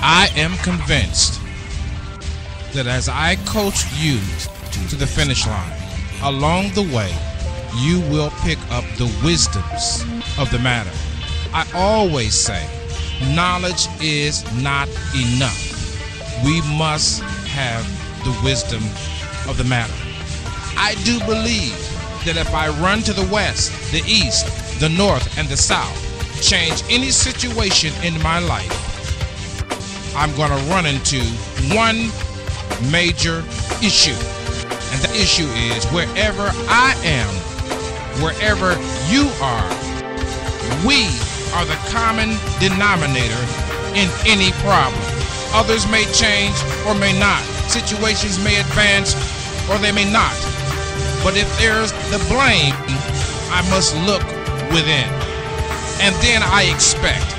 I am convinced that as I coach you to the finish line, along the way, you will pick up the wisdoms of the matter. I always say, knowledge is not enough. We must have the wisdom of the matter. I do believe that if I run to the west, the east, the north, and the south, change any situation in my life, I'm going to run into one major issue. And the issue is wherever I am, wherever you are, we are the common denominator in any problem. Others may change or may not. Situations may advance or they may not. But if there's the blame, I must look within. And then I expect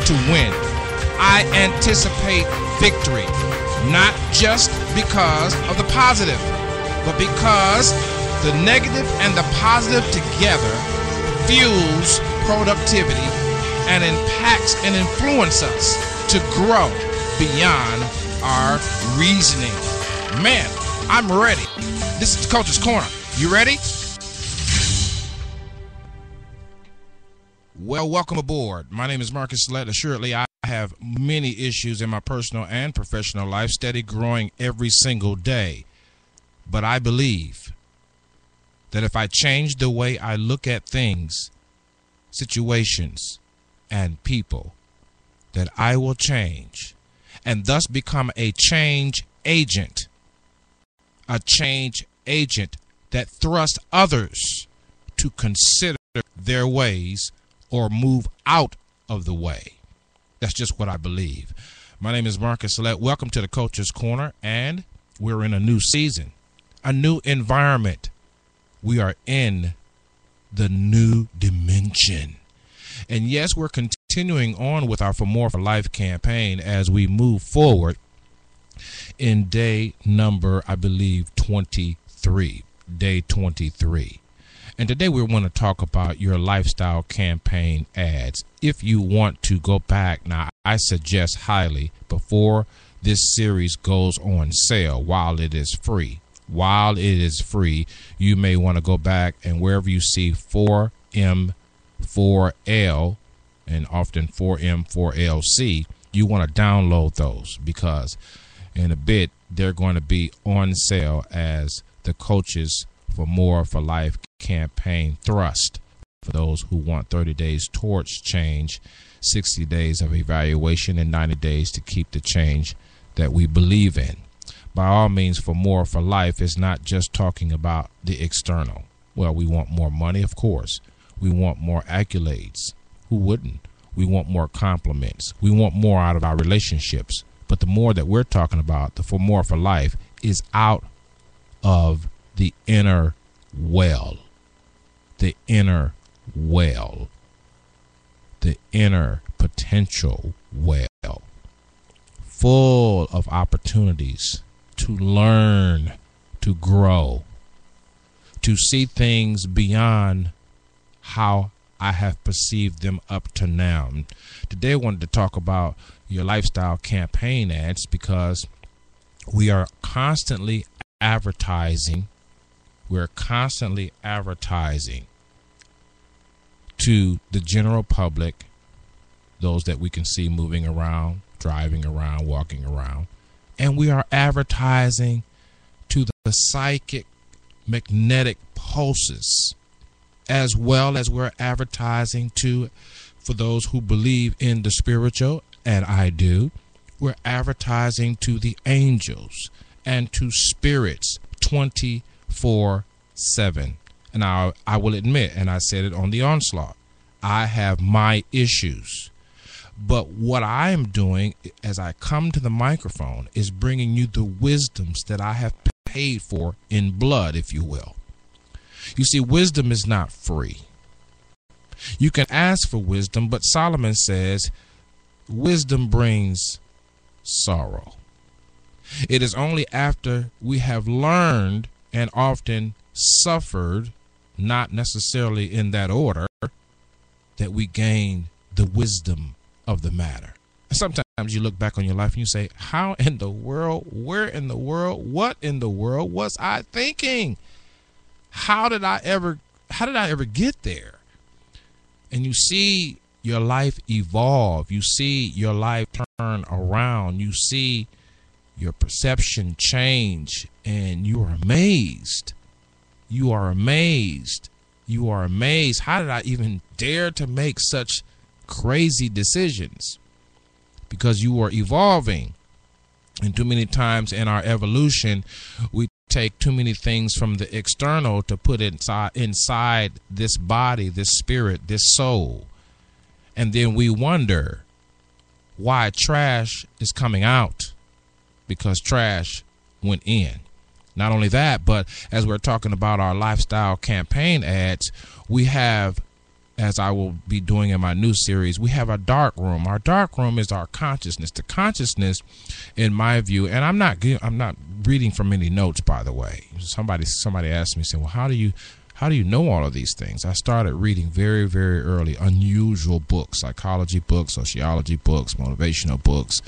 to win. I anticipate victory, not just because of the positive, but because the negative and the positive together fuels productivity and impacts and influence us to grow beyond our reasoning. Man, I'm ready. This is Coach's Corner. You ready? Well, welcome aboard. My name is Marcus Slett. Assuredly, I have many issues in my personal and professional life, steady growing every single day. But I believe that if I change the way I look at things, situations, and people, that I will change and thus become a change agent. A change agent that thrusts others to consider their ways or move out of the way. That's just what I believe. My name is Marcus Slett. Welcome to the Coach's Corner, and we're in a new season, a new environment. We are in the new dimension. And yes, we're continuing on with our For More for Life campaign as we move forward in day number, I believe, 23, day 23. And today we want to talk about your Lifestyle Campaign Ads. If you want to go back, now I suggest highly before this series goes on sale while it is free. While it is free, you may want to go back and wherever you see 4M4L and often 4M4LC, you want to download those because in a bit they're going to be on sale as the Coaches For More for Life campaign thrust for those who want 30 days towards change, 60 days of evaluation, and 90 days to keep the change that we believe in. By all means, For More for Life is not just talking about the external. Well, we want more money, of course. We want more accolades. Who wouldn't? We want more compliments. We want more out of our relationships. But the more that we're talking about, the For More for Life, is out of the inner well. The inner well. The inner potential well. Full of opportunities to learn, to grow, to see things beyond how I have perceived them up to now. Today I wanted to talk about your Lifestyle Campaign Ads because we are constantly advertising. We're constantly advertising to the general public, those that we can see moving around, driving around, walking around. And we are advertising to the psychic magnetic pulses, as well as we're advertising for those who believe in the spiritual, and I do. We're advertising to the angels and to spirits 24/7. And I will admit, and I said it on the onslaught, I have my issues. But what I am doing as I come to the microphone is bringing you the wisdoms that I have paid for in blood, if you will. You see, wisdom is not free. You can ask for wisdom, but Solomon says wisdom brings sorrow. It is only after we have learned and often suffered, not necessarily in that order, that we gain the wisdom of the matter. Sometimes you look back on your life and you say, how in the world, where in the world, what in the world was I thinking? How did I ever get there? And you see your life evolve. You see your life turn around. You see your perception change, and you are amazed. You are amazed. You are amazed. How did I even dare to make such crazy decisions? Because you are evolving. And too many times in our evolution, we take too many things from the external to put inside this body, this spirit, this soul. And then we wonder why trash is coming out, because trash went in. Not only that, but as we're talking about our lifestyle campaign ads, we have, as I will be doing in my new series, we have a dark room. Our dark room is our consciousness. The consciousness, in my view, and I'm not reading from any notes, by the way. Somebody asked me, said, well, how do you know all of these things? I started reading very, very early unusual books, psychology books, sociology books, motivational books.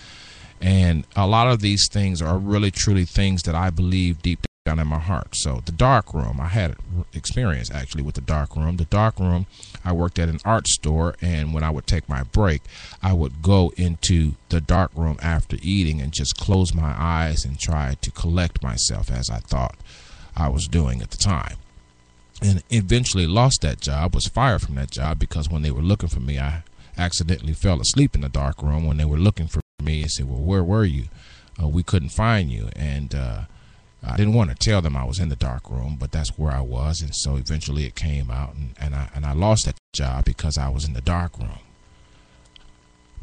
And a lot of these things are really, truly things that I believe deep down in my heart. So the dark room, I had experience actually with the dark room. The dark room, I worked at an art store, and when I would take my break, I would go into the dark room after eating and just close my eyes and try to collect myself, as I thought I was doing at the time. And eventually lost that job, was fired from that job, because when they were looking for me, I accidentally fell asleep in the dark room. When they were looking for me and said, well, where were you? We couldn't find you. And I didn't want to tell them I was in the dark room, but that's where I was. And so eventually it came out, and I lost that job because I was in the dark room.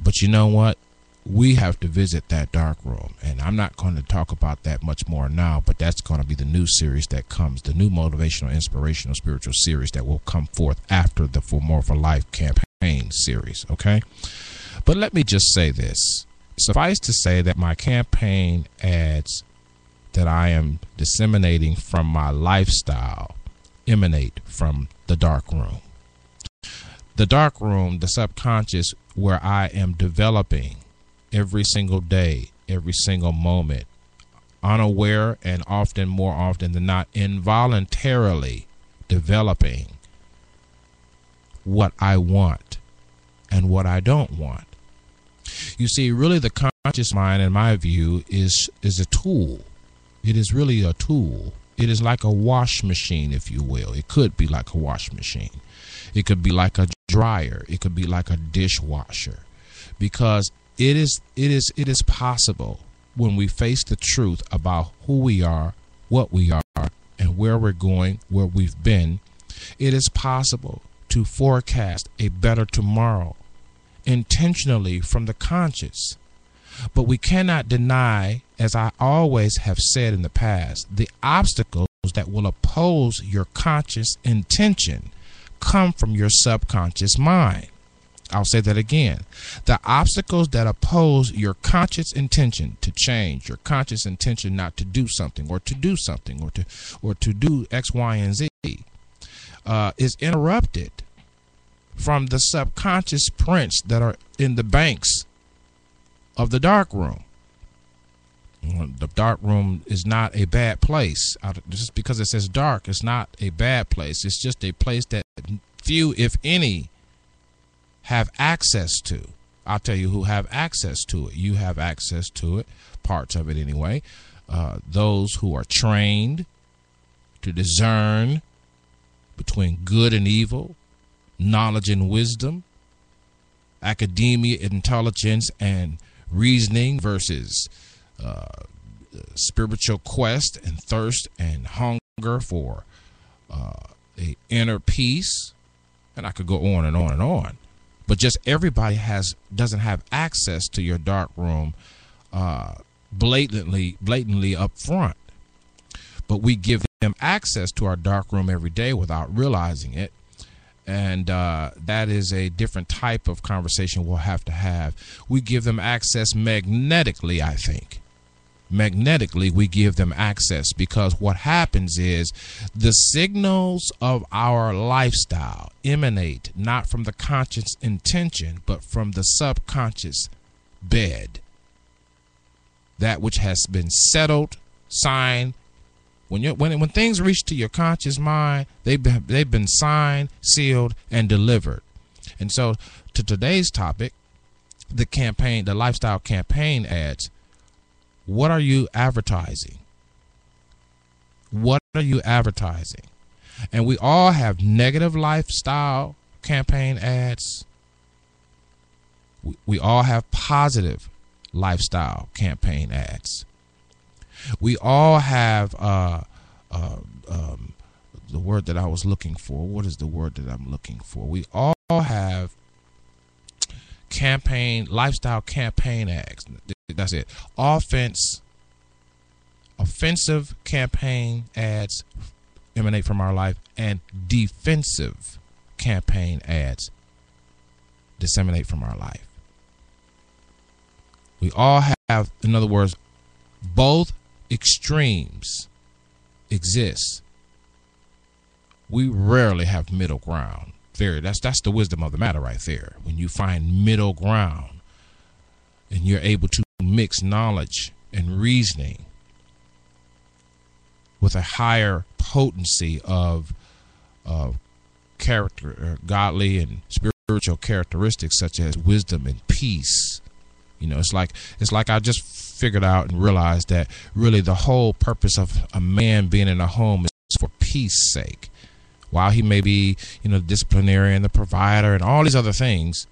But you know what? We have to visit that dark room, and I'm not going to talk about that much more now, but that's going to be the new series that comes, the new motivational, inspirational, spiritual series that will come forth after the For More for Life campaign series, okay? But let me just say this. Suffice to say that my campaign ads that I am disseminating from my lifestyle emanate from the dark room. The dark room, the subconscious, where I am developing every single day, every single moment, unaware, and often, more often than not, involuntarily developing what I want and what I don't want. You see, really the conscious mind, in my view, is a tool. It is really a tool. It is like a wash machine, if you will. It could be like a wash machine. It could be like a dryer. It could be like a dishwasher. Because it is possible, when we face the truth about who we are, what we are, and where we're going, where we've been, it is possible to forecast a better tomorrow intentionally from the conscious. But we cannot deny, as I always have said in the past, the obstacles that will oppose your conscious intention come from your subconscious mind. I'll say that again. The obstacles that oppose your conscious intention to change, your conscious intention not to do something, or to do something, or to do X, Y, and Z, is interrupted from the subconscious prints that are in the banks of the dark room. The dark room is not a bad place. Just because it says dark, it's not a bad place. It's just a place that few, if any, have access to. I'll tell you who have access to it. You have access to it, parts of it anyway. Those who are trained to discern between good and evil, knowledge and wisdom, academia, intelligence, and reasoning versus spiritual quest and thirst and hunger for a inner peace. And I could go on and on and on. But just everybody doesn't have access to your dark room blatantly up front. But we give them access to our dark room every day without realizing it. And that is a different type of conversation we'll have to have. We give them access magnetically, I think. Magnetically, we give them access, because what happens is the signals of our lifestyle emanate not from the conscious intention, but from the subconscious bed. That which has been settled, signed. When things reach to your conscious mind, they've been signed, sealed, and delivered. And so, to today's topic, the lifestyle campaign ads. What are you advertising? What are you advertising? And we all have negative lifestyle campaign ads. We all have positive lifestyle campaign ads. We all have the word that I was looking for. What is the word that I'm looking for? We all have lifestyle campaign ads. That's it. Offensive campaign ads emanate from our life, and defensive campaign ads disseminate from our life. We all have, in other words, both extremes exist. We rarely have middle ground. That's the wisdom of the matter right there. When you find middle ground and you're able to mix knowledge and reasoning with a higher potency of character, godly and spiritual characteristics such as wisdom and peace. It's like I just figured out and realized that really the whole purpose of a man being in a home is for peace sake. While he may be, the disciplinarian, the provider, and all these other things,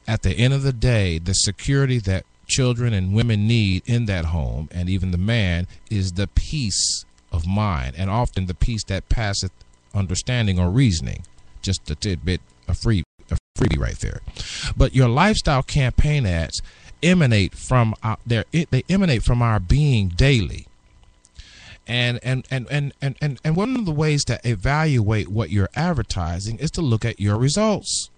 at the end of the day, the security that children and women need in that home, and even the man, is the peace of mind, and often the peace that passeth understanding or reasoning. Just a tidbit, a freebie right there. But your lifestyle campaign ads emanate from they emanate from our being daily. And one of the ways to evaluate what you're advertising is to look at your results.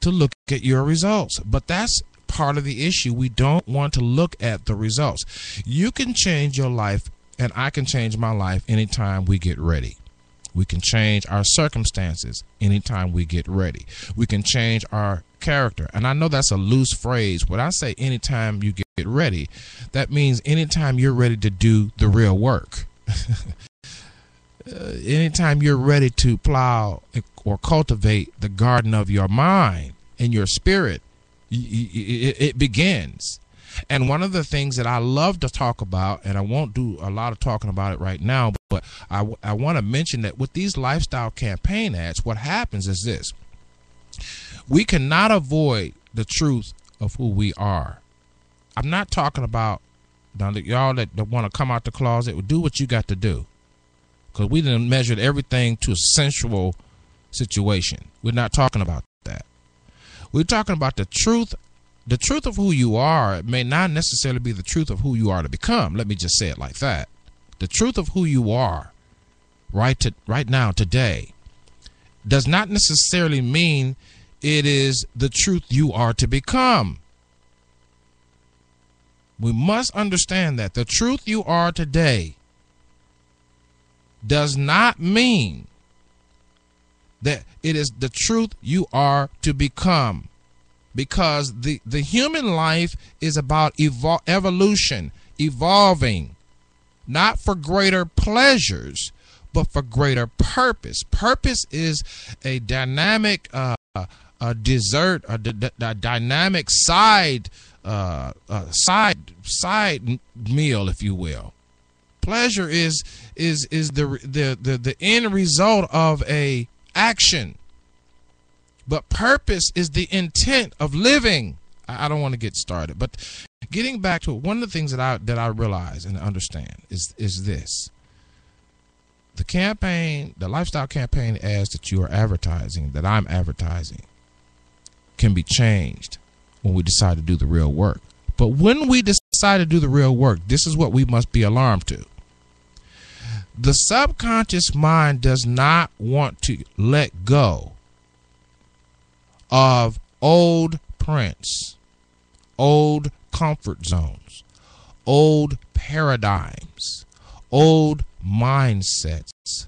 But that's part of the issue. We don't want to look at the results. You can change your life, and I can change my life anytime we get ready. We can change our circumstances anytime we get ready. We can change our character. And I know that's a loose phrase. When I say anytime you get ready, that means anytime you're ready to do the real work. Anytime you're ready to plow or cultivate the garden of your mind and your spirit, it begins. And one of the things that I love to talk about, and I won't do a lot of talking about it right now, but I want to mention that with these lifestyle campaign ads, what happens is this. We cannot avoid the truth of who we are. I'm not talking about y'all that want to come out the closet. Do what you got to do, because we done measured everything to a sensual situation. We're not talking about that. We're talking about the truth. The truth of who you are may not necessarily be the truth of who you are to become. Let me just say it like that. The truth of who you are right now, today, does not necessarily mean it is the truth you are to become. We must understand that the truth you are today does not mean that it is the truth you are to become. Because the human life is about evolution, evolving, not for greater pleasures, but for greater purpose. Purpose is a dynamic dynamic side meal, if you will. Pleasure is the end result of a action. But purpose is the intent of living. I don't want to get started, but getting back to it, one of the things that I realize and understand is this: the lifestyle campaign ads that you are advertising, that I'm advertising, can be changed when we decide to do the real work. But when we decide to do the real work, this is what we must be alarmed to. The subconscious mind does not want to let go of old prints, old comfort zones, old paradigms, old mindsets,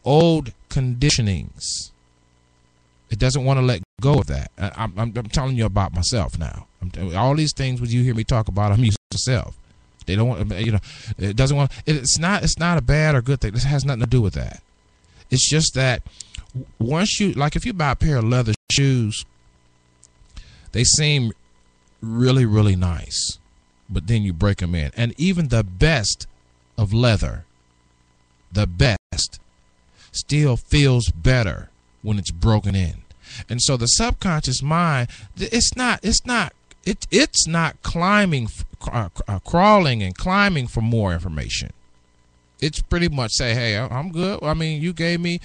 old conditionings. It doesn't want to let go with that. I'm telling you about myself now. All these things when you hear me talk about, I'm using myself. They don't want, it doesn't want. It's not a bad or good thing. This has nothing to do with that. It's just that once you, like, if you buy a pair of leather shoes, they seem really, really nice, but then you break them in. And even the best of leather, the best, still feels better when it's broken in. And so the subconscious mind, it's not climbing, crawling and climbing for more information. It's pretty much say, hey, I'm good. I mean, you gave me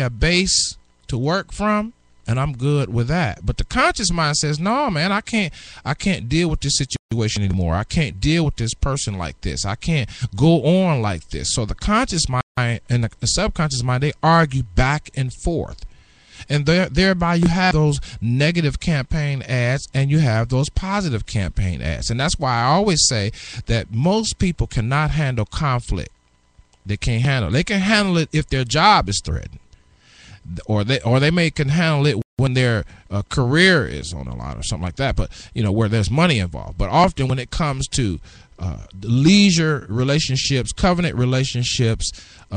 a base to work from, and I'm good with that. But the conscious mind says, no, man, I can't deal with this situation anymore. I can't deal with this person like this. I can't go on like this. So the conscious mind and the subconscious mind, they argue back and forth. And thereby you have those negative campaign ads and you have those positive campaign ads. And that's why I always say that most people cannot handle conflict. They can't handle it. They can handle it if their job is threatened. Or they can handle it when their career is on the line or something like that, but where there's money involved. But often when it comes to leisure relationships, covenant relationships,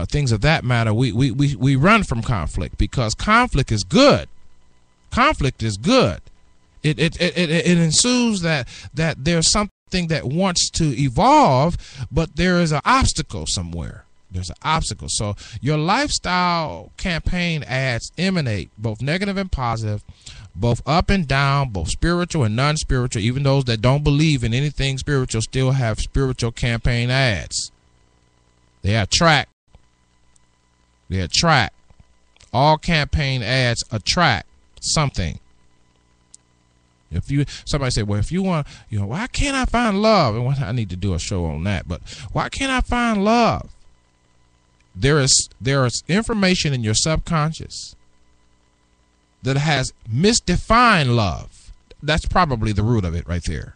things of that matter, we run from conflict, because conflict is good. Conflict is good. It ensues that there's something that wants to evolve, but there is an obstacle somewhere. There's an obstacle. So your lifestyle campaign ads emanate both negative and positive, both up and down, both spiritual and non-spiritual. Even those that don't believe in anything spiritual still have spiritual campaign ads. They attract. All campaign ads attract something. Somebody say, well, if you want, why can't I find love? And I need to do a show on that. But why can't I find love? There is information in your subconscious that has misdefined love. That's probably the root of it right there.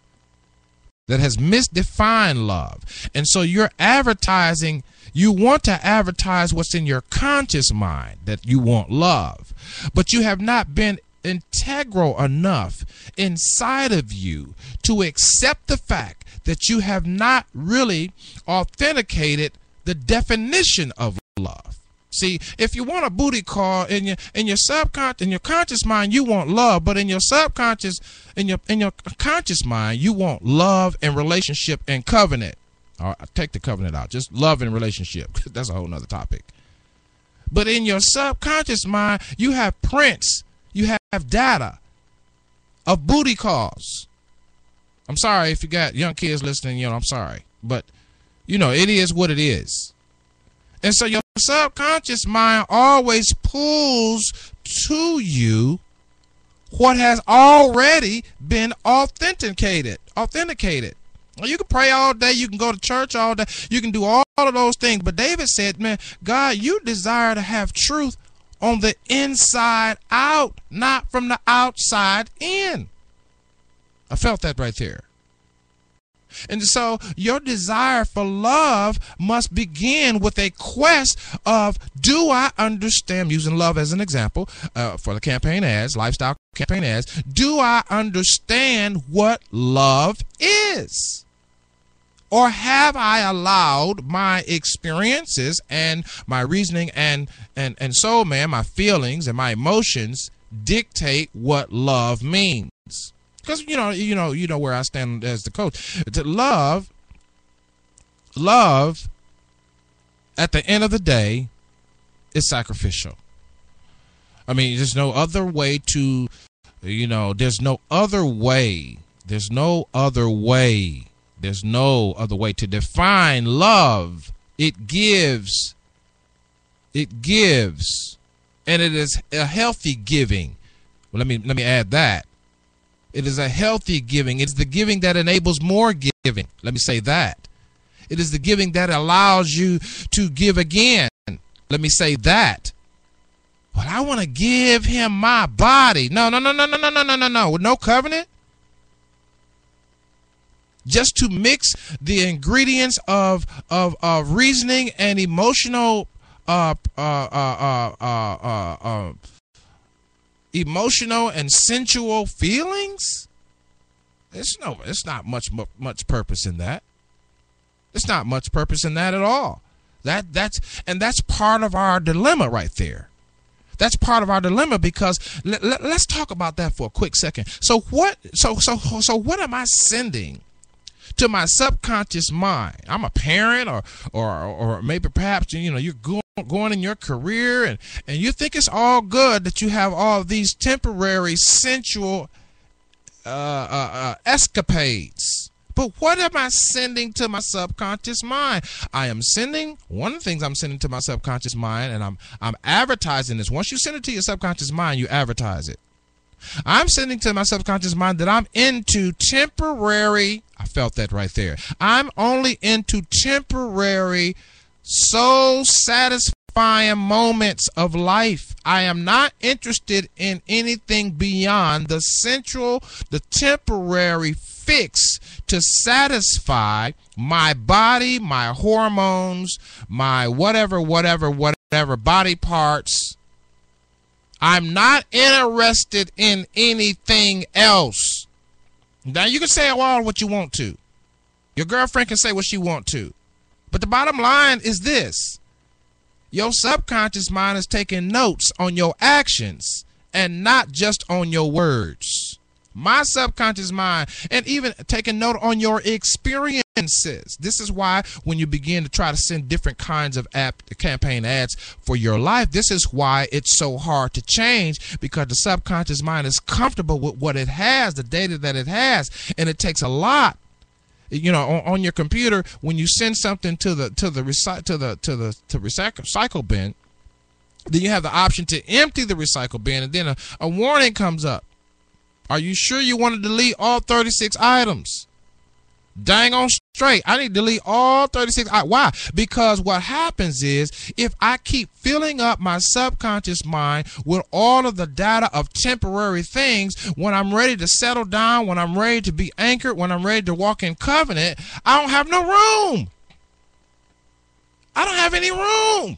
That has misdefined love. And so you're advertising, you want to advertise what's in your conscious mind, that you want love. But you have not been integral enough inside of you to accept the fact that you have not really authenticated the definition of love. See, if you want a booty call in your subconscious, in your conscious mind, you want love, but in your subconscious, in your conscious mind, you want love and relationship and covenant. All right, take the covenant out, just love and relationship. That's a whole nother topic. But in your subconscious mind, you have prints, you have data of booty calls. I'm sorry if you got young kids listening, I'm sorry, but it is what it is. And so your subconscious mind always pulls to you what has already been authenticated. You can pray all day, you can go to church all day, you can do all of those things. But David said, man, God, you desire to have truth on the inside out, not from the outside in. I felt that right there. And so your desire for love must begin with a quest of, do I understand, using love as an example for the campaign ads, lifestyle campaign ads, do I understand what love is? Or have I allowed my experiences and my reasoning and soul man, my feelings and my emotions dictate what love means? Because you know where I stand as the coach. To love at the end of the day is sacrificial. I mean, there's no other way to, there's no other way to define love. It gives, and it is a healthy giving. Well, let me add that. It is a healthy giving. It's the giving that enables more giving. Let me say that. It is the giving that allows you to give again. Let me say that. Well, I want to give him my body. No. With no covenant. Just to mix the ingredients of reasoning and emotional emotional and sensual feelings? It's not much purpose in that. It's not much purpose in that at all. That's part of our dilemma right there. That's part of our dilemma, because let's talk about that for a quick second. So what am I sending to my subconscious mind? I'm a parent, or maybe perhaps you're going in your career, and you think it's all good that you have all these temporary sensual escapades. But what am I sending to my subconscious mind? One of the things I'm sending to my subconscious mind, and I'm advertising this. Once you send it to your subconscious mind, you advertise it. I'm sending to my subconscious mind that I'm into temporary, I felt that right there. I'm only into temporary, soul satisfying moments of life. I am not interested in anything beyond the temporary fix to satisfy my body, my hormones, my whatever body parts. I'm not interested in anything else. Now you can say all what you want to. Your girlfriend can say what she wants to. But the bottom line is this. Your subconscious mind is taking notes on your actions and not just on your words. My subconscious mind, and even taking note on your experiences. This is why when you begin to try to send different kinds of campaign ads for your life, this is why it's so hard to change, because the subconscious mind is comfortable with what it has, the data that it has, and it takes a lot. On your computer, when you send something to the recycle bin, then you have the option to empty the recycle bin, and then a warning comes up. Are you sure you want to delete all 36 items? Dang on straight. I need to delete all 36. Why? Because what happens is, if I keep filling up my subconscious mind with all of the data of temporary things, when I'm ready to settle down, when I'm ready to be anchored, when I'm ready to walk in covenant, I don't have no room. I don't have any room.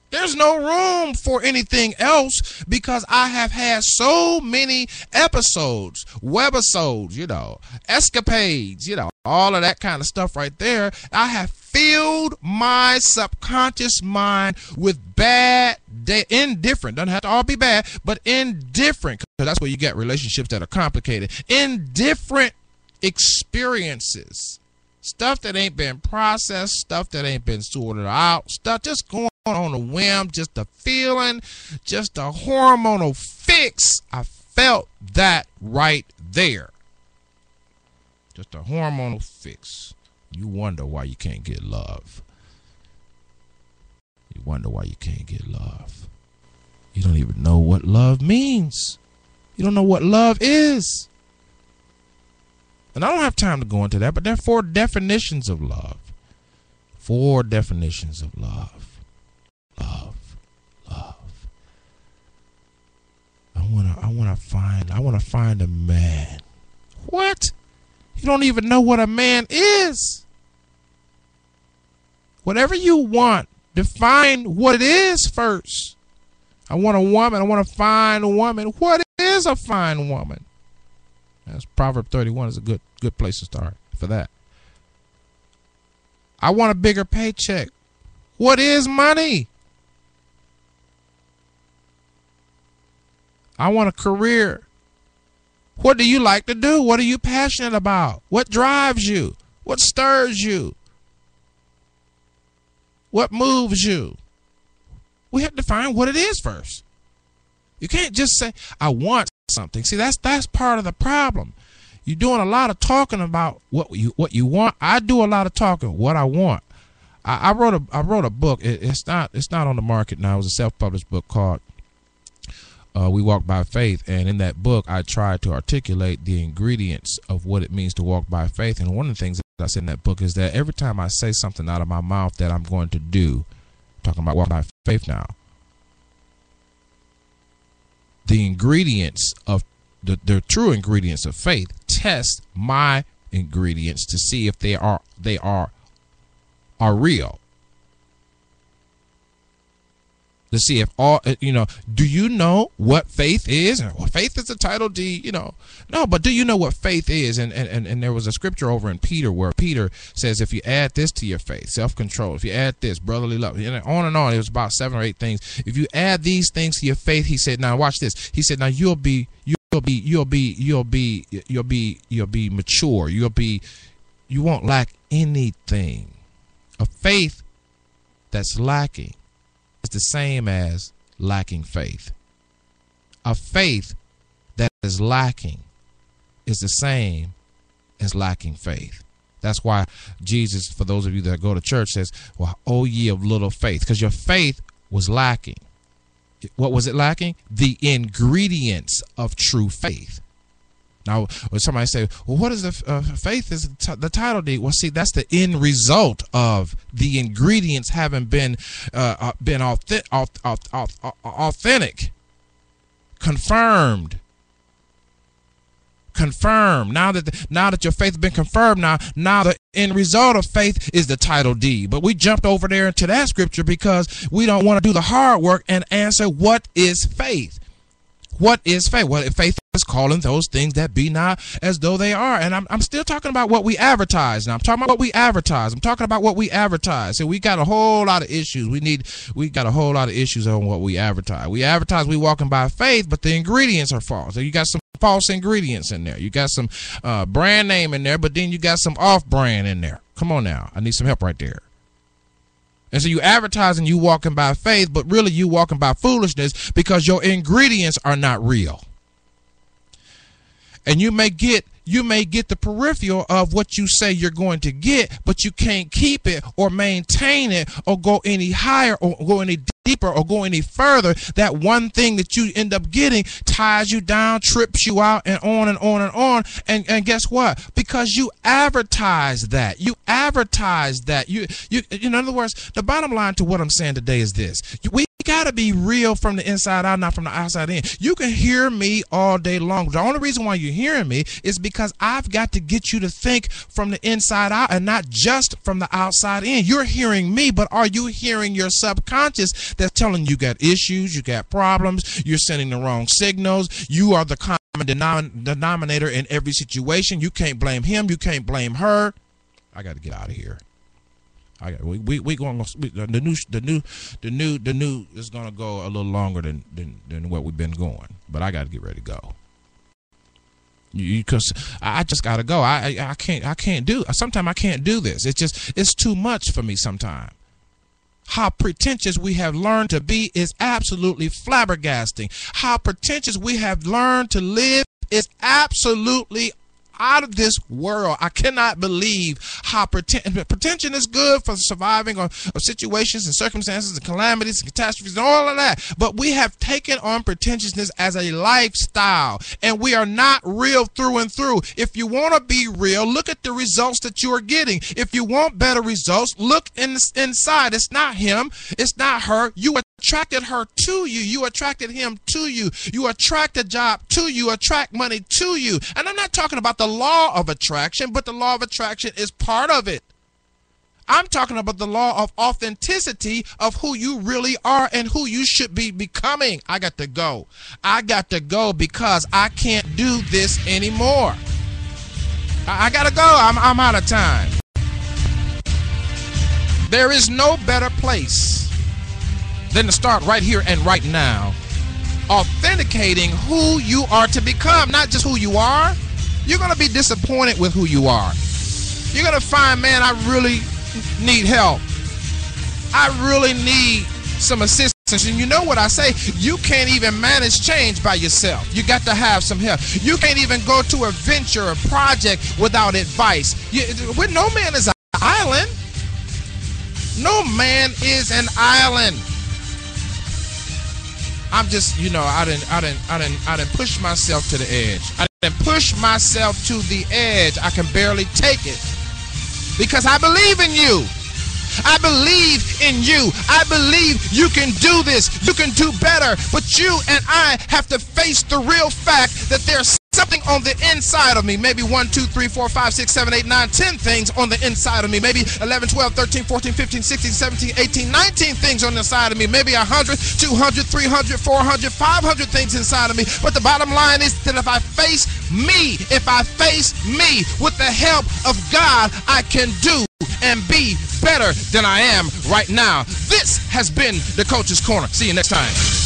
There's no room for anything else, because I have had so many episodes, webisodes, escapades, all of that kind of stuff right there. I have filled my subconscious mind with indifferent, doesn't have to all be bad, but indifferent, because that's where you get relationships that are complicated. Indifferent experiences. Stuff that ain't been processed, stuff that ain't been sorted out, stuff just going on a whim, just a feeling, just a hormonal fix. I felt that right there. Just a hormonal fix. You wonder why you can't get love. You wonder why you can't get love. You don't even know what love means. You don't know what love is. And I don't have time to go into that, but there are 4 definitions of love. 4 definitions of love. Love. I wanna find a man. What? You don't even know what a man is. Whatever you want, define what it is first. I want a woman. I want to find a woman. What is a fine woman? That's Proverb 31 is a good place to start for that. I want a bigger paycheck. What is money? I want a career. What do you like to do? What are you passionate about? What drives you? What stirs you? What moves you? We have to find what it is first. You can't just say, I want something. See, that's part of the problem. You're doing a lot of talking about what you want. I do a lot of talking what I want. I wrote a book. It's not on the market now. It was a self-published book called We Walk by Faith, and in that book I tried to articulate the ingredients of what it means to walk by faith. And one of the things that I said in that book is that every time I say something out of my mouth that I'm going to do, talking about walking by faith now, the ingredients of the true ingredients of faith test my ingredients to see if they are real. to see if all, do you know what faith is? Well, faith is a title deed, No, but do you know what faith is? And there was a scripture over in Peter where Peter says, if you add this to your faith, self-control, if you add this, brotherly love, and on and on, it was about 7 or 8 things. If you add these things to your faith, he said, now watch this. He said, now you'll be mature. You won't lack anything. A faith that's lacking is the same as lacking faith. A faith that is lacking is the same as lacking faith. That's why Jesus, for those of you that go to church, says, well, oh ye of little faith, because your faith was lacking. What was it lacking? The ingredients of true faith. Now, when somebody say, well, what is the faith is the title deed? Well, see, that's the end result of the ingredients having been authentic, confirmed. Now that your faith has been confirmed, now the end result of faith is the title deed. But we jumped over there into that scripture because we don't want to do the hard work and answer what is faith. What is faith? Well, faith is calling those things that be not as though they are. And I'm still talking about what we advertise. Now I'm talking about what we advertise. I'm talking about what we advertise. So we got a whole lot of issues. We got a whole lot of issues on what we advertise. We advertise we walking by faith, but the ingredients are false. So you got some false ingredients in there. You got some brand name in there, but then you got some off brand in there. Come on now. I need some help right there. And so you advertising you walking by faith, but really you walking by foolishness because your ingredients are not real. And you may get the peripheral of what you say you're going to get, but you can't keep it or maintain it or go any higher or go any deeper or go any further. That one thing that you end up getting ties you down, trips you out, and on and on and on. And guess what? Because you advertise that. You advertise that. You in other words, the bottom line to what I'm saying today is this. We got to be real from the inside out, not from the outside in. You can hear me all day long. The only reason why you're hearing me is because I've got to get you to think from the inside out and not just from the outside in. You're hearing me, but are you hearing your subconscious that's telling you got issues, you got problems, you're sending the wrong signals, you are the common denominator in every situation. You can't blame him, you can't blame her. I got to get out of here. We going the new is gonna go a little longer than what we've been going, but I got to get ready to go. Because I just got to go. I can't do. Sometimes I can't do this. It's too much for me sometimes. How pretentious we have learned to be is absolutely flabbergasting. How pretentious we have learned to live is absolutely out of this world. I cannot believe how pretension is good for surviving of situations and circumstances and calamities and catastrophes and all of that. But we have taken on pretentiousness as a lifestyle, and we are not real through and through. If you want to be real, look at the results that you are getting. If you want better results, look inside. It's not him. It's not her. You attracted her to you. You attracted him to you. You attract a job to you. Attract money to you. And I'm not talking about the law of attraction, but the law of attraction is part of it. I'm talking about the law of authenticity of who you really are and who you should be becoming. I got to go. I got to go because I can't do this anymore. I got to go. I'm out of time. There is no better place than to start right here and right now, authenticating who you are to become, not just who you are. You're going to be disappointed with who you are. You're going to find, man, I really need help. I really need some assistance. And you know what I say? You can't even manage change by yourself. You got to have some help. You can't even go to a venture, a project without advice. No man is an island. No man is an island. I'm just, I didn't push myself to the edge. I didn't push myself to the edge. I can barely take it because I believe in you. I believe in you. I believe you can do this. You can do better. But you and I have to face the real fact that there's something on the inside of me. Maybe 1, 2, 3, 4, 5, 6, 7, 8, 9, 10 things on the inside of me. Maybe 11, 12, 13, 14, 15, 16, 17, 18, 19 things on the inside of me. Maybe 100, 200, 300, 400, 500 things inside of me. But the bottom line is that if I face me with the help of God, I can do and be better than I am right now. This has been the Coach's Corner. See you next time.